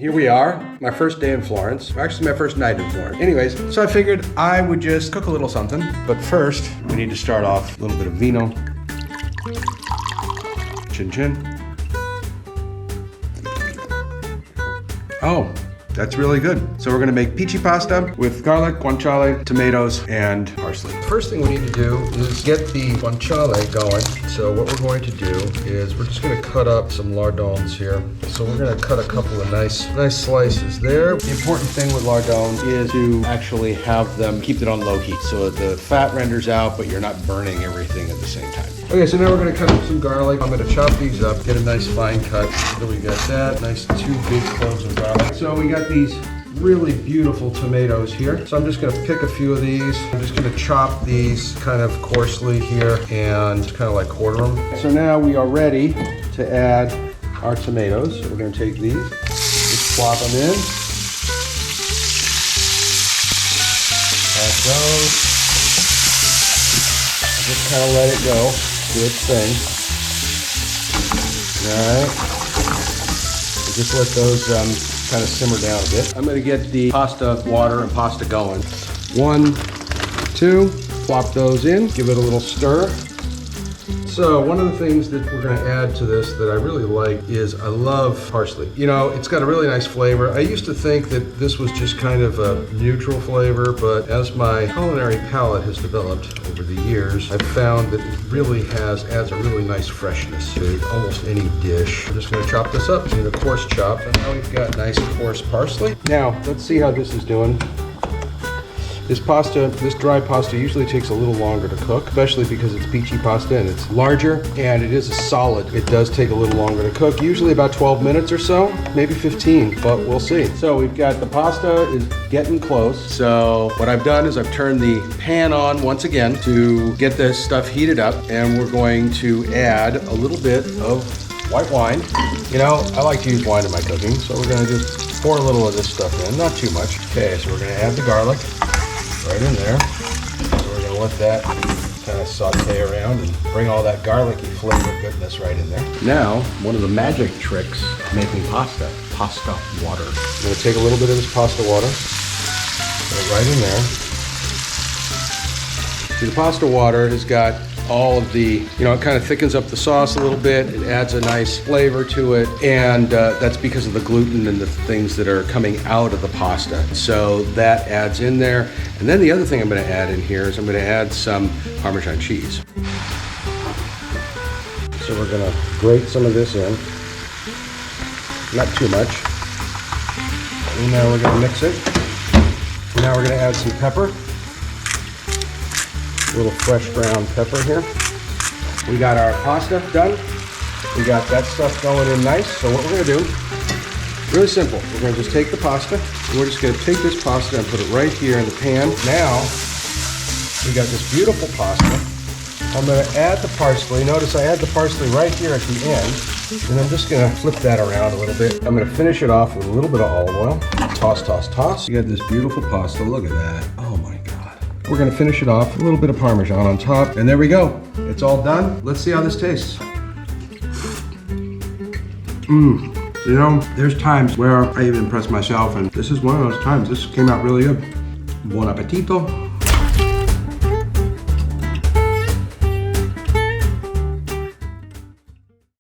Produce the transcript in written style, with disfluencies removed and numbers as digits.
here we are, my first day in Florence. Actually, my first night in Florence. Anyways, so I figured I would just cook a little something. But first, we need to start off a little bit of vino. Chin chin. Oh, that's really good. So we're gonna make Pici pasta with garlic, guanciale, tomatoes, and parsley. First thing we need to do is get the guanciale going. So what we're going to do is we're just gonna cut up some lardons here. So we're gonna cut a couple of nice slices there. The important thing with lardons is to actually have them keep it on low heat so that the fat renders out, but you're not burning everything at the same time. Okay, so now we're gonna cut up some garlic. I'm gonna chop these up, get a nice fine cut. So we got that, nice 2 big cloves of garlic. So we got these really beautiful tomatoes here. So I'm just gonna pick a few of these. I'm just gonna chop these kind of coarsely here and kind of like quarter them. So now we are ready to add our tomatoes. So we're gonna take these, just plop them in. Add those. Just kind of let it go, do its thing. All right. Just let those kind of simmer down a bit. I'm gonna get the pasta water and pasta going. 1, 2, plop those in, give it a little stir. So one of the things that we're gonna add to this that I really like is I love parsley. You know, it's got a really nice flavor. I used to think that this was just kind of a neutral flavor, but as my culinary palate has developed over the years, I've found that it really adds a really nice freshness to almost any dish. I'm just gonna chop this up in a coarse chop, and now we've got nice coarse parsley. Now, let's see how this is doing. This dry pasta usually takes a little longer to cook, especially because it's Pici pasta and it's larger and it is a solid. It does take a little longer to cook, usually about 12 minutes or so, maybe 15, but we'll see. So we've got the pasta is getting close. So what I've done is I've turned the pan on once again to get this stuff heated up, and we're going to add a little bit of white wine. You know, I like to use wine in my cooking, so we're gonna just pour a little of this stuff in, not too much. Okay, so we're gonna add the garlic right in there. So we're gonna let that kind of saute around and bring all that garlicky flavor goodness right in there. Now, one of the magic tricks making pasta water. I'm gonna take a little bit of this pasta water, put it right in there. See, the pasta water has got all of the, you know, it kind of thickens up the sauce a little bit. It adds a nice flavor to it, and that's because of the gluten and the things that are coming out of the pasta. So that adds in there. And then the other thing I'm going to add in here is I'm going to add some Parmesan cheese. So we're going to grate some of this in, not too much. And now we're going to mix it. Now we're going to add some pepper. A little fresh ground pepper here. We got our pasta done. We got that stuff going in nice. So what we're gonna do, really simple. We're gonna just take the pasta, and we're just gonna take this pasta and put it right here in the pan. Now, we got this beautiful pasta. I'm gonna add the parsley. Notice I add the parsley right here at the end. And I'm just gonna flip that around a little bit. I'm gonna finish it off with a little bit of olive oil. Toss, toss, toss. You got this beautiful pasta, look at that. Oh my God. We're gonna finish it off with a little bit of Parmesan on top, and there we go. It's all done. Let's see how this tastes. You know, there's times where I even impress myself, and this is one of those times. This came out really good. Buon appetito.